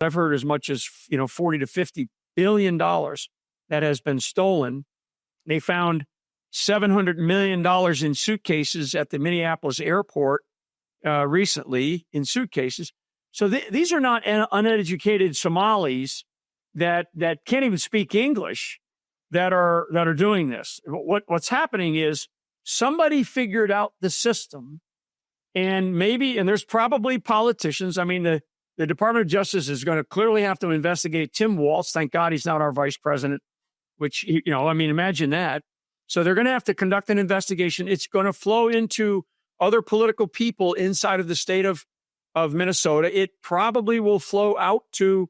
I've heard as much as, 40 to $50 billion that has been stolen. They found $700 million in suitcases at the Minneapolis airport recently in suitcases. So these are not uneducated Somalis that can't even speak English that are doing this. What's happening is somebody figured out the system, and there's probably politicians. I mean, the Department of Justice is going to clearly have to investigate Tim Walz. Thank God he's not our vice president, which, imagine that. So they're going to have to conduct an investigation. It's going to flow into other political people inside of the state of Minnesota. It probably will flow out to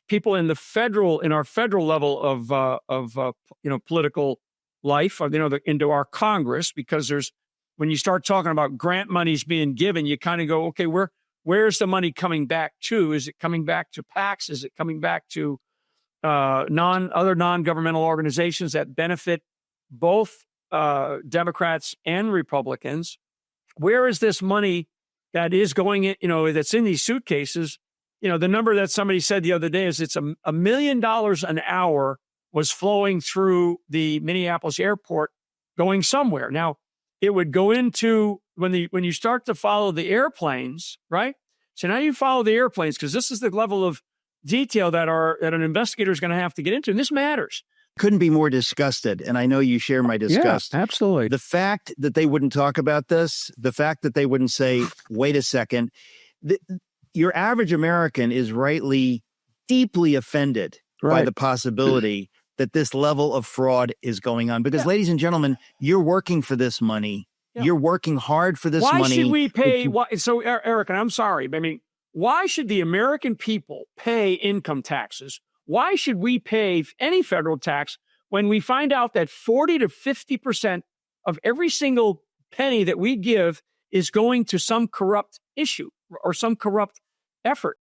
people in our federal level of political life, into our Congress, because when you start talking about grant monies being given, you kind of go, okay, where's the money coming back to? Is it coming back to PACs? Is it coming back to other non-governmental organizations that benefit both Democrats and Republicans? Where is this money that is going in, that's in these suitcases? The number that somebody said the other day is it's $1 million an hour was flowing through the Minneapolis airport going somewhere. Now, it would go into when you start to follow the airplanes, right? So now you follow the airplanes, because this is the level of detail that an investigator is going to have to get into. And this matters. Couldn't be more disgusted. And I know you share my disgust. Yeah, absolutely. The fact that they wouldn't talk about this, the fact that they wouldn't say, wait a second, your average American is rightly deeply offended by the possibility that this level of fraud is going on. Because, ladies and gentlemen, you're working for this money. Yeah. You're working hard for this money. Why should we pay? So, Eric, and I'm sorry, why should the American people pay income taxes? Why should we pay any federal tax when we find out that 40 to 50% of every single penny that we give is going to some corrupt issue or some corrupt effort?